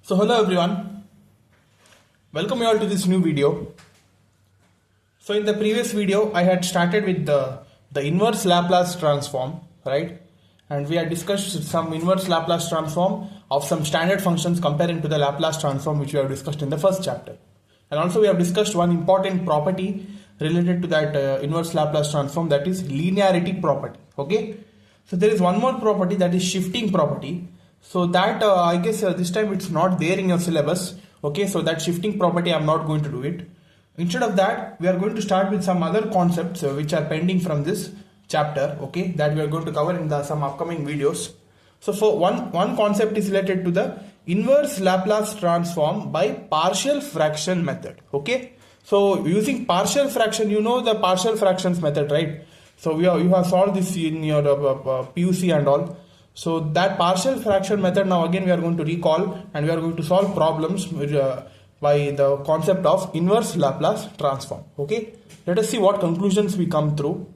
So hello everyone, welcome you all to this new video. So in the previous video I had started with the inverse Laplace transform, right? And we had discussed some inverse Laplace transform of some standard functions comparing to the Laplace transform which we have discussed in the first chapter. And also we have discussed one important property related to that inverse Laplace transform, that is linearity property. Okay, so there is one more property, that is shifting property. So that I guess this time it's not there in your syllabus. Okay, so that shifting property I'm not going to do it. Instead of that, we are going to start with some other concepts which are pending from this chapter. Okay, that we are going to cover in some upcoming videos. So for one concept is related to the inverse Laplace transform by partial fraction method. Okay, so using partial fraction, you know the partial fractions method, right? So you have solved this in your PUC and all. So that partial fraction method, now again we are going to recall and we are going to solve problems by the concept of inverse Laplace transform. Okay, let us see what conclusions we come through.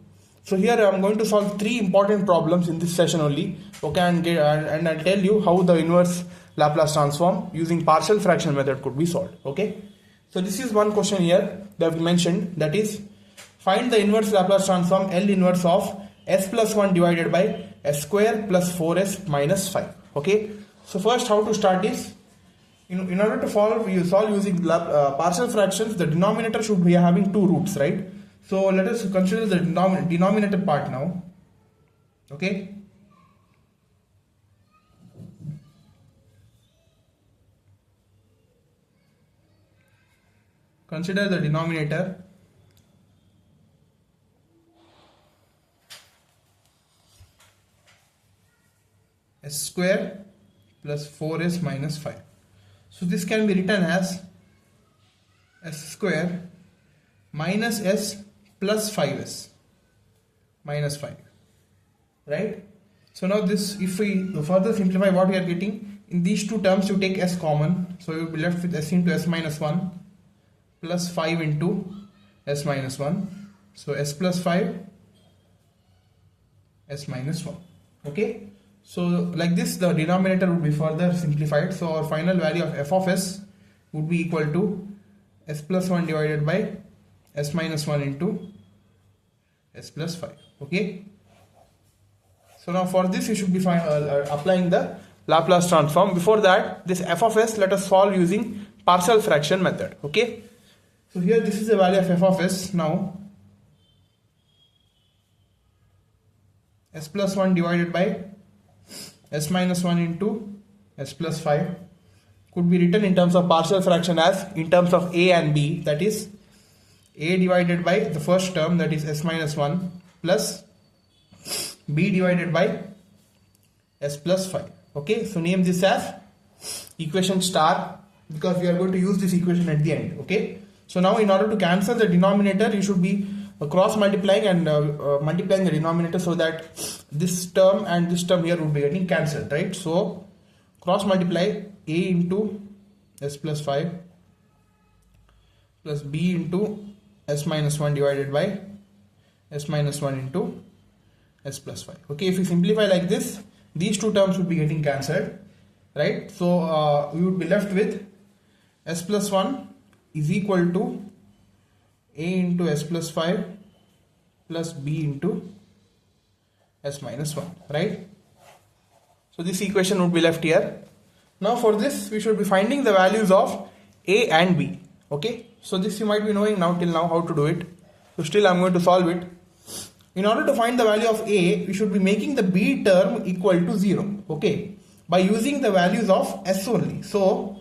So here I am going to solve three important problems in this session only. Okay, and I'll tell you how the inverse Laplace transform using partial fraction method could be solved. Okay, so this is one question here that we mentioned, that is find the inverse Laplace transform L inverse of s plus 1 divided by s square plus 4s minus 5. Okay, so first how to start is, in order to solve using partial fractions, the denominator should be having two roots, right? So let us consider the denominator part now. Okay, consider the denominator s square plus 4s minus 5. So this can be written as s square minus s plus 5s minus 5, right? So now this, if we further simplify what we are getting, in these two terms you take s common, so you will be left with s into s minus 1 plus 5 into s minus 1, so s plus 5 s minus 1. Okay, so like this the denominator would be further simplified. So our final value of f of s would be equal to s plus 1 divided by s minus 1 into s plus 5. Okay, so now for this you should be applying the Laplace transform. Before that, this f of s let us solve using partial fraction method. Okay, so here this is the value of f of s. Now s plus 1 divided by s minus 1 into s plus 5 could be written in terms of partial fraction as in terms of a and b, that is a divided by the first term, that is s minus 1, plus b divided by s plus 5. Okay, so name this as equation star because we are going to use this equation at the end. Okay, so now in order to cancel the denominator, you should be cross multiplying and multiplying the denominator, so that this term and this term here would be getting cancelled, right? So cross multiply a into s plus 5 plus b into s minus 1 divided by s minus 1 into s plus 5. Okay, if we simplify like this, these two terms would be getting cancelled, right? So we would be left with s plus 1 is equal to a into s plus 5 plus b into s minus 1, right? So this equation would be left here. Now for this we should be finding the values of a and b. Okay, so this you might be knowing now till now how to do it. So still I'm going to solve it. In order to find the value of a, we should be making the b term equal to 0. Okay, by using the values of s only. So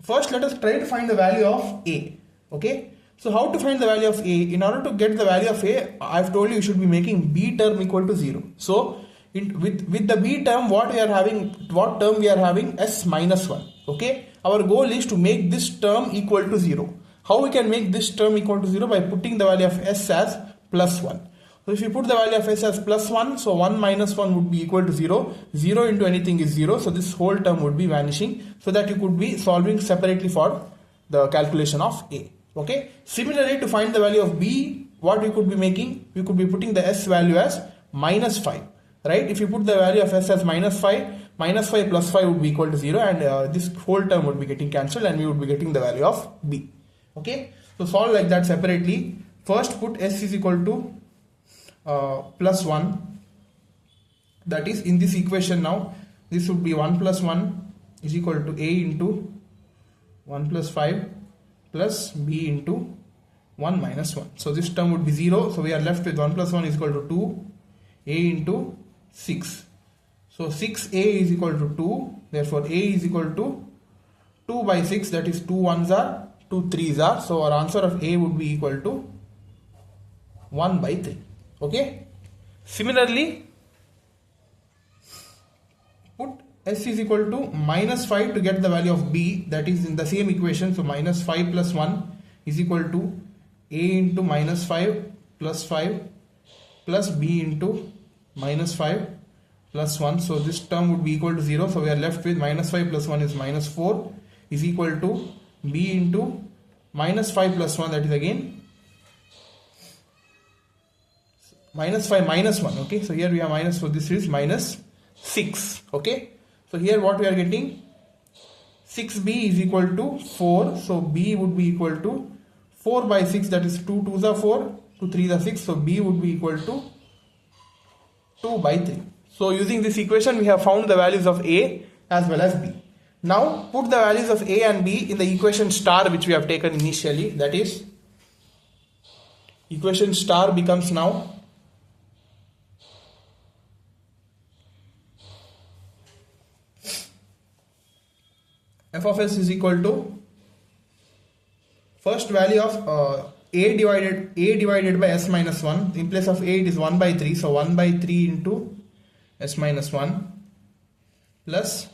first let us try to find the value of a. Okay, so how to find the value of a? In order to get the value of a, I've told you you should be making b term equal to 0. So with the b term, what term we are having? S minus 1. Okay, our goal is to make this term equal to 0. How we can make this term equal to 0? By putting the value of s as plus 1. So if you put the value of s as plus 1, so 1 minus 1 would be equal to 0. 0 into anything is 0. So this whole term would be vanishing, so that you could be solving separately for the calculation of a. Okay. Similarly, to find the value of b, what we could be making? We could be putting the s value as minus 5. Right? If you put the value of s as minus 5, minus 5 plus 5 would be equal to 0, and this whole term would be getting cancelled, and we would be getting the value of b. Okay, so solve like that separately. First put s is equal to plus 1, that is in this equation. Now this would be 1 plus 1 is equal to a into 1 plus 5 plus b into 1 minus 1. So this term would be 0. So we are left with 1 plus 1 is equal to 2, a into 6. So 6a is equal to 2. Therefore a is equal to 2 by 6, that is 2 1s are, 2 3s are. So our answer of a would be equal to 1 by 3. Okay. Similarly, put s is equal to minus 5 to get the value of b, that is in the same equation. So minus 5 plus 1 is equal to a into minus 5 plus 5 plus b into minus 5 plus 1. So this term would be equal to 0. So we are left with minus 5 plus 1 is minus 4 is equal to b into minus 5 plus 1, that is again minus 5 minus 1. Okay, so here we have minus, so this is minus 6. Okay, so here what we are getting, 6b is equal to 4. So b would be equal to 4 by 6, that is 2 2s are 4, 2 3s are 6. So b would be equal to 2 by 3. So using this equation we have found the values of a as well as b. Now put the values of a and b in the equation star which we have taken initially, that is equation star becomes now f of s is equal to first value of a divided by s minus 1. In place of a it is 1 by 3, so 1 by 3 into s minus 1 plus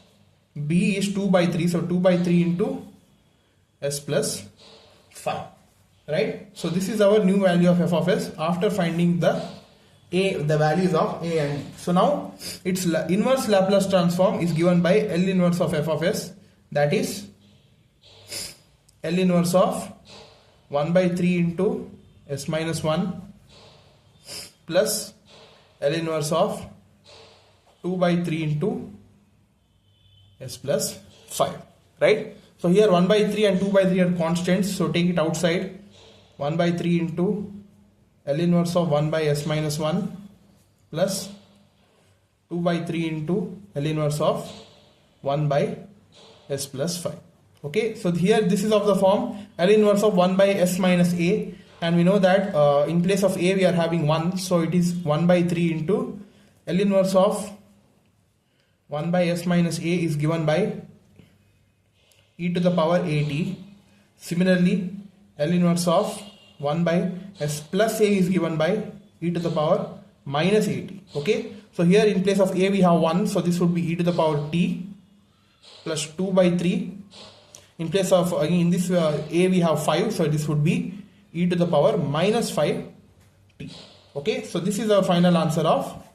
b is 2 by 3, so 2 by 3 into s plus 5, right? So this is our new value of f of s after finding the values of a and b. So now its inverse Laplace transform is given by L inverse of f of s, that is L inverse of 1 by 3 into s minus 1 plus L inverse of 2 by 3 into s plus 5, right? So here 1 by 3 and 2 by 3 are constants, so take it outside. 1 by 3 into L inverse of 1 by s minus 1 plus 2 by 3 into L inverse of 1 by s plus 5. Okay, so here this is of the form L inverse of 1 by s minus a, and we know that in place of a we are having 1, so it is 1 by 3 into L inverse of 1 by s minus a is given by e to the power at. Similarly, L inverse of 1 by s plus a is given by e to the power minus at. Okay, so here in place of a we have 1, so this would be e to the power t plus 2 by 3. In place of again in this a we have 5, so this would be e to the power minus 5t. Okay, so this is our final answer of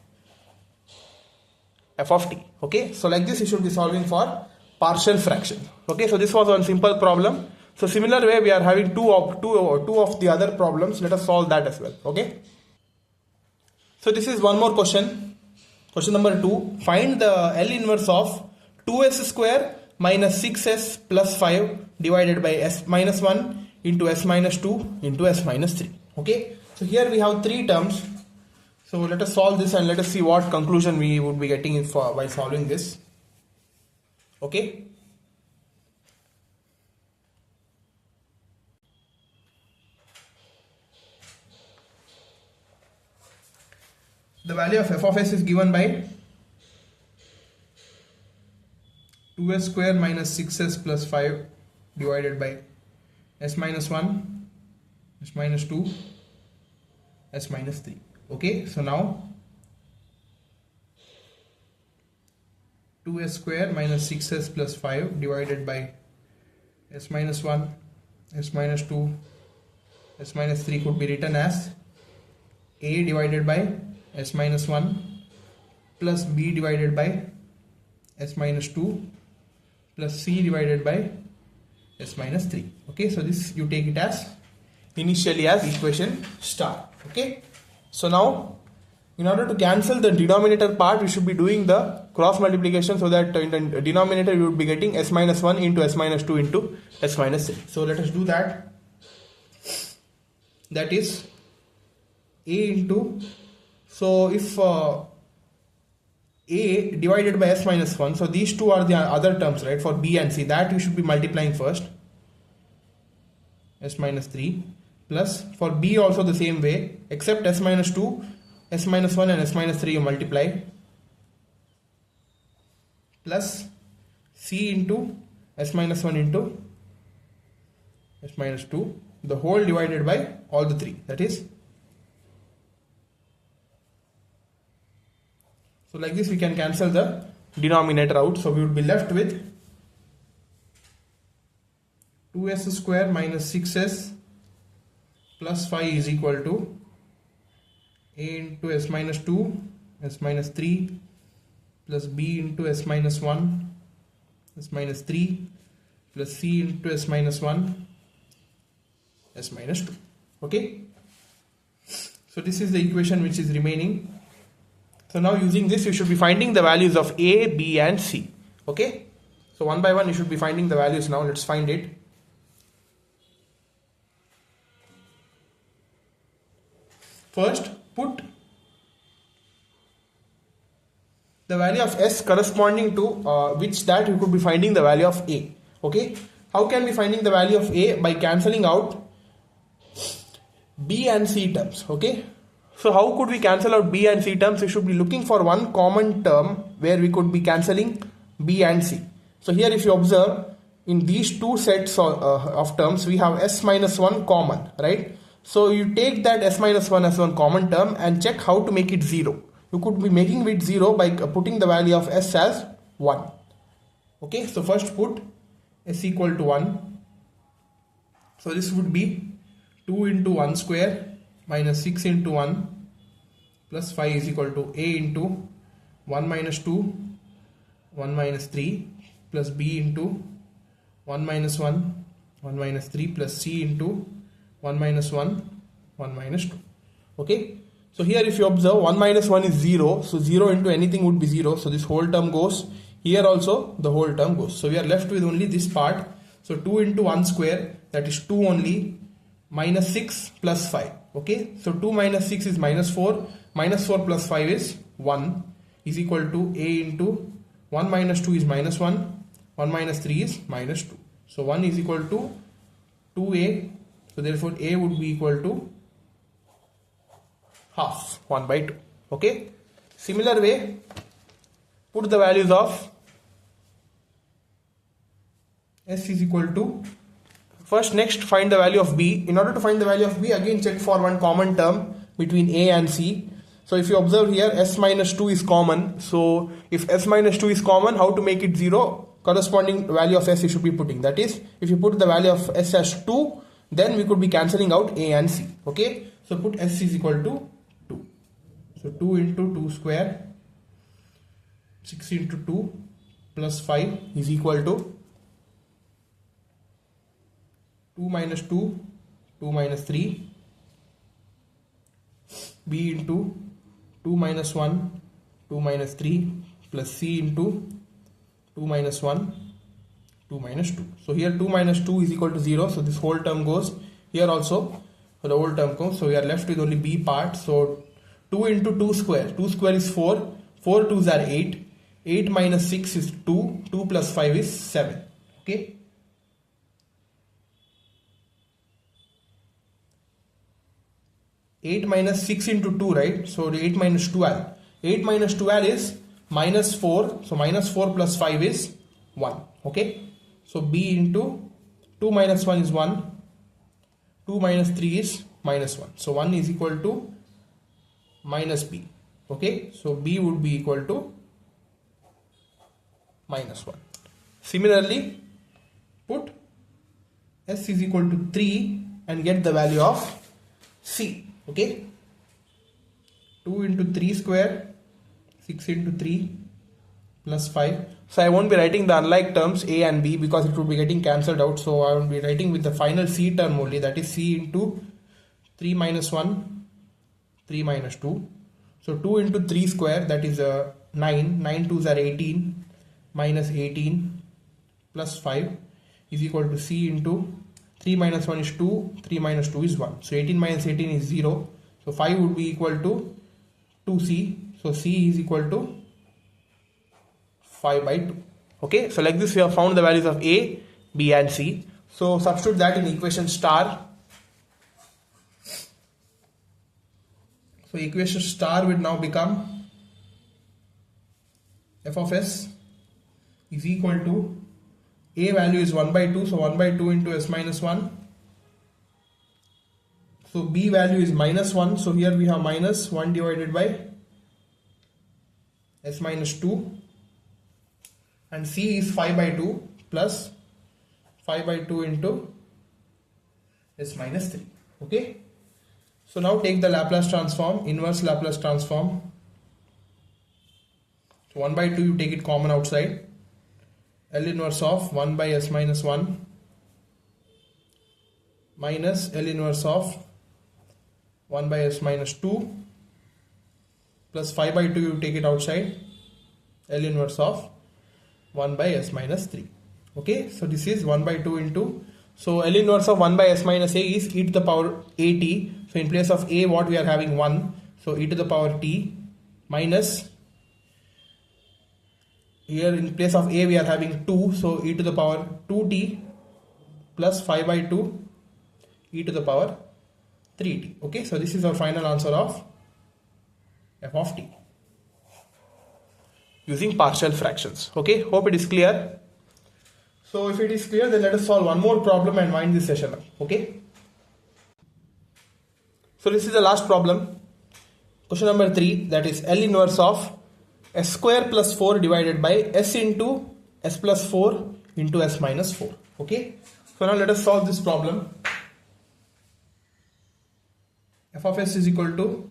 f of t. Okay, so like this you should be solving for partial fraction. Okay, so this was one simple problem. So similar way we are having two of the other problems. Let us solve that as well. Okay, so this is one more question. Question number 2. Find the L inverse of 2s square minus 6s plus 5 divided by s minus 1 into s minus 2 into s minus 3. Okay, so here we have 3 terms. So let us solve this and let us see what conclusion we would be getting by solving this. Okay. The value of f of s is given by 2s square minus 6s plus 5 divided by s minus 1, s minus 2, s minus 3. Okay, so now 2s square minus 6s plus 5 divided by s minus 1, s minus 2, s minus 3 could be written as a divided by s minus 1 plus b divided by s minus 2 plus c divided by s minus 3. Okay, so this you take it as initially as equation star. Okay, so now in order to cancel the denominator part, we should be doing the cross multiplication, so that in the denominator you would be getting s minus 1 into s minus 2 into s minus 3. So let us do that. That is a into, so if a divided by s minus 1, so these two are the other terms, right, for b and c, that you should be multiplying first, s minus 3, plus for b also the same way, except s minus 2, s minus 1 and s minus 3 you multiply, plus c into s minus 1 into s minus 2, the whole divided by all the three, that is, so like this we can cancel the denominator out. So we would be left with 2s square minus 6s plus 5 is equal to a into s minus 2, s minus 3 plus b into s minus 1, s minus 3 plus c into s minus 1, s minus 2. Okay. So this is the equation which is remaining. So now using this you should be finding the values of a, b and c. Okay. So one by one you should be finding the values now. Let's find it. First, put the value of s corresponding to which that you could be finding the value of a. Okay. How can we finding the value of a? By cancelling out b and c terms. Okay. So how could we cancel out b and c terms? We should be looking for one common term where we could be cancelling b and c. So here if you observe, in these two sets of terms we have s minus 1 common, right? So you take that s minus 1 as one common term and check how to make it 0. You could be making it 0 by putting the value of s as 1. Okay, so first put s equal to 1. So this would be 2 into 1 square minus 6 into 1 plus 5 is equal to a into 1 minus 2, 1 minus 3 plus b into 1 minus 1, 1 minus 3 plus c into 1 minus 1, 1 minus 2. Okay. So here if you observe, 1 minus 1 is 0. So 0 into anything would be 0. So this whole term goes. Here also the whole term goes. So we are left with only this part. So 2 into 1 square, that is 2 only, minus 6 plus 5. Okay. So 2 minus 6 is minus 4. Minus 4 plus 5 is 1 is equal to a into 1 minus 2 is minus 1. 1 minus 3 is minus 2. So 1 is equal to 2a. So therefore a would be equal to half 1 by 2. Okay. Similar way, put the values of s is equal to, first next find the value of b. In order to find the value of b, again check for one common term between a and c. So if you observe here, s minus 2 is common. So if s minus 2 is common, how to make it 0? Corresponding value of s you should be putting. That is, if you put the value of s as 2, then we could be cancelling out a and c. Okay. So put s is equal to 2. So 2 into 2 square, 6 into 2 plus 5 is equal to 2 minus 2, 2 minus 3, b into 2 minus 1, 2 minus 3 plus c into 2 minus 1, 2 minus 2. So here 2 minus 2 is equal to 0. So this whole term goes. Here also the whole term comes. So we are left with only b part. So 2 into 2 square. 2 square is 4. 4 2s are 8. 8 minus 6 is 2. 2 plus 5 is 7. Okay. Eight minus 6 into 2, right? So 8 minus 12. 8 minus 12 is minus 4. So minus 4 plus 5 is 1. Okay. So b into 2 minus 1 is 1. 2 minus 3 is minus 1. So 1 is equal to minus b. Okay. So b would be equal to minus 1. Similarly, put s is equal to 3 and get the value of c. Okay. 2 into 3 square, 6 into 3 plus 5. So I won't be writing the unlike terms a and b because it will be getting cancelled out. So I will be writing with the final c term only, that is c into 3 minus 1, 3 minus 2 So 2 into 3 square, that is 9. 9 2s are 18 minus 18 plus 5 is equal to C into 3 minus 1 is 2, 3 minus 2 is 1. So 18 minus 18 is 0. So 5 would be equal to 2C. So C is equal to 5 by 2. Okay, so like this we have found the values of A, B and C. So substitute that in equation star. So equation star will now become f of s is equal to A value is 1 by 2, so 1 by 2 into s minus 1. So B value is minus 1, so here we have minus 1 divided by s minus 2. And C is 5 by 2 plus 5 by 2 into s minus 3. Okay. So now take the Laplace transform, inverse Laplace transform. So 1 by 2 you take it common outside. L inverse of 1 by s minus 1 minus L inverse of 1 by s minus 2 plus 5 by 2 you take it outside. L inverse of 1 by s minus 3. Okay, so this is 1 by 2 into, so L inverse of 1 by s minus a is e to the power at. So in place of a what we are having 1, so e to the power t minus, here in place of a we are having 2, so e to the power 2t plus 5 by 2 e to the power 3t. Okay, so this is our final answer of f of t using partial fractions. Okay, hope it is clear. So if it is clear, then let us solve one more problem and wind this session up. Okay, so this is the last problem, question number 3, that is L inverse of s square plus 4 divided by s into s plus 4 into s minus 4. Okay, so now let us solve this problem. F of s is equal to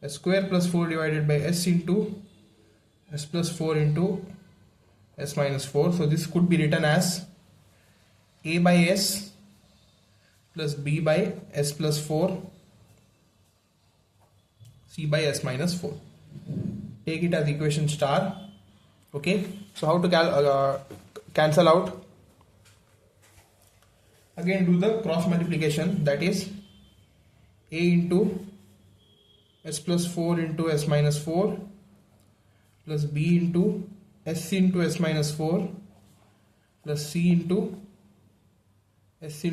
s square plus 4 divided by s into s plus 4 into s minus 4. So this could be written as a by s plus b by s plus 4 c by s minus 4. Take it as equation star. Okay, so how to cancel out? Again do the cross multiplication, that is a into s plus 4 into s minus 4 plus b into s into s minus 4 plus c into s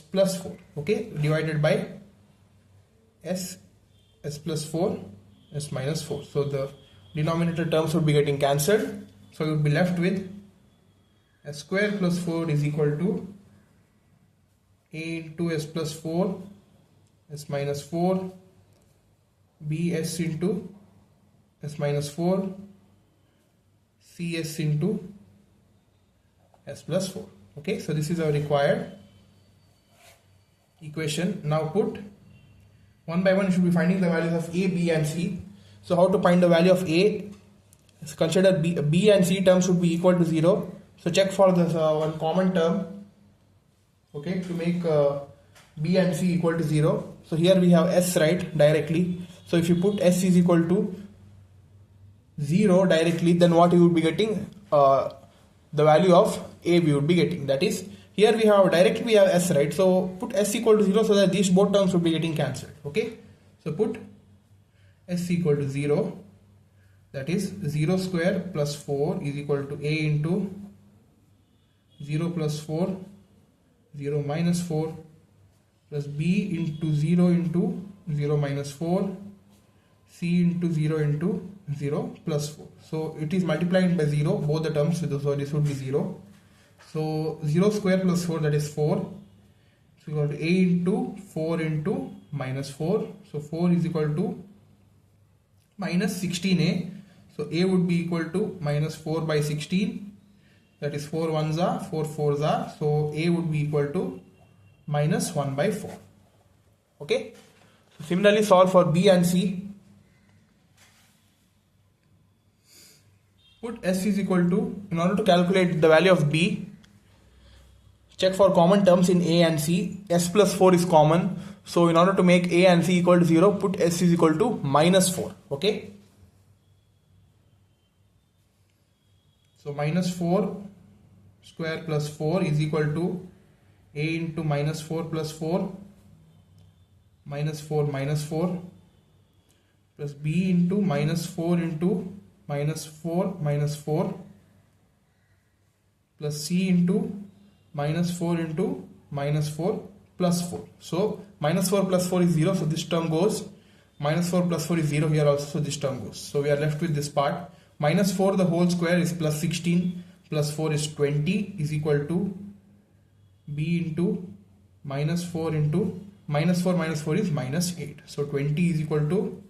plus 4. Okay, divided by s plus 4 s minus 4. So the denominator terms would be getting cancelled. So you would be left with s square plus 4 is equal to a into s plus 4 s minus 4 bs into s minus 4 cs into s plus 4. Okay, so this is our required equation. Now put one by one, you should be finding the values of a, b and c. So how to find the value of a? Consider b and c terms should be equal to 0. So check for this one common term. Okay, to make b and c equal to 0. So here we have s, right, directly. So if you put s is equal to 0 directly, then what you would be getting? The value of a we would be getting. That is, here we have directly we have s, right? So put s equal to 0 so that these both terms would be getting cancelled. Okay, so put s equal to 0. That is 0 square plus 4 is equal to a into 0 plus 4, 0 minus 4 plus b into 0 into 0 minus 4, c into 0 into 0 plus 4. So it is multiplied by 0, both the terms, so this would be 0. So 0 square plus 4, that is 4. So equal to a into 4 into minus 4. So 4 is equal to minus 16a. So a would be equal to minus 4 by 16. That is 4 ones are, 4 fours are. So a would be equal to minus 1 by 4. Okay. So similarly solve for b and c. Put s is equal to, in order to calculate the value of b, check for common terms in a and c. S plus 4 is common. So in order to make a and c equal to 0, put s is equal to minus 4. Okay. So minus 4 square plus 4 is equal to a into minus 4 plus 4 minus 4 minus 4 plus b into minus 4 into minus 4 minus 4 plus c into minus 4 into minus 4 plus 4. So minus 4 plus 4 is 0, so this term goes. Minus 4 plus 4 is 0 here also, so this term goes. So we are left with this part. Minus 4 the whole square is plus 16 plus 4 is 20 is equal to b into minus 4 into minus 4 minus 4 is minus 8. So 20 is equal to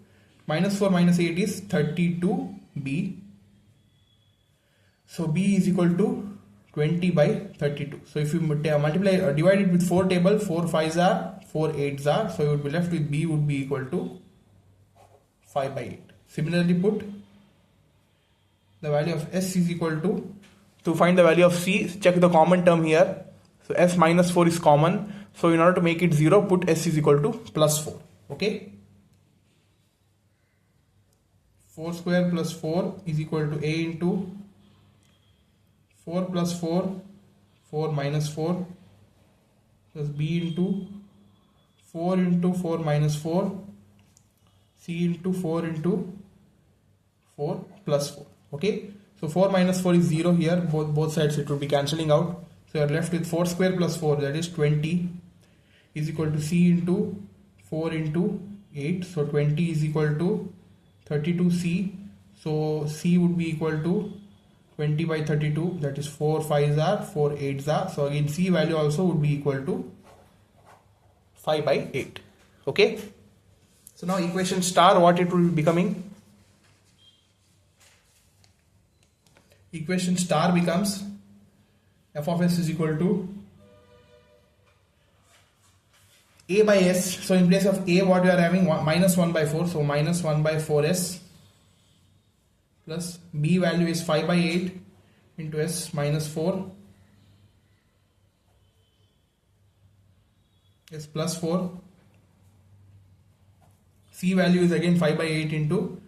minus 4 minus 8 is 32b. So b is equal to 20 by 32. So if you multiply, divide it with 4 table, 4 5s are, 4 8s are. So you would be left with b would be equal to 5 by 8. Similarly put the value of s is equal to find the value of c, check the common term here. So s minus 4 is common. So in order to make it 0, put s is equal to plus 4. Okay. 4 square plus 4 is equal to a into 4 plus 4, 4 minus 4 plus b into 4 into 4 minus 4, c into 4 into 4 plus 4. Okay. So 4 minus 4 is 0 here, both sides it will be cancelling out. So you are left with 4 square plus 4, that is 20 is equal to c into 4 into 8. So 20 is equal to 32c. So c would be equal to 20 by 32, that is 4 5s are, 4 8s are. So again c value also would be equal to 5 by 8. Okay. So now equation star, what it will be becoming? Equation star becomes f of s is equal to a by s. So in place of a, what we are having, minus 1 by 4. So minus 1 by 4s plus b value is 5 by 8 into s minus 4 s plus 4. C value is again 5 by 8 into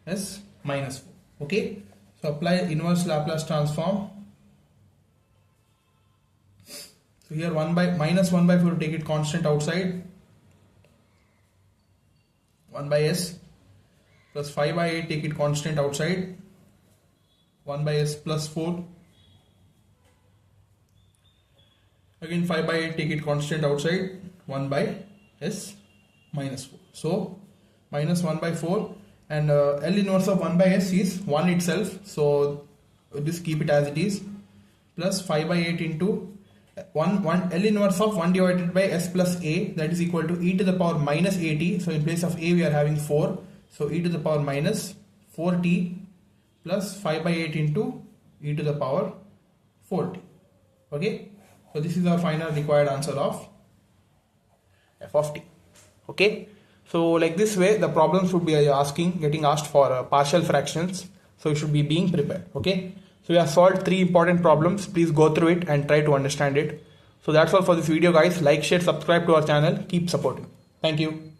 s minus 4. Okay. So apply inverse Laplace transform. So here minus 1 by 4, take it constant outside. 1 by s plus 5 by 8, take it constant outside. 1 by s plus 4. Again 5 by 8, take it constant outside. 1 by s minus 4. So minus 1 by 4. And L inverse of 1 by s is 1 itself, so just keep it as it is, plus 5 by 8 into 1 L inverse of 1 divided by s plus a, that is equal to e to the power minus 80. So in place of a we are having 4, so e to the power minus 4t plus 5 by 8 into e to the power 4t. Okay, so this is our final required answer of f of t. Okay. So like this way the problems would be getting asked for partial fractions. So you should be being prepared. Okay. So we have solved 3 important problems. Please go through it and try to understand it. So that's all for this video guys. Like, share, subscribe to our channel. Keep supporting. Thank you.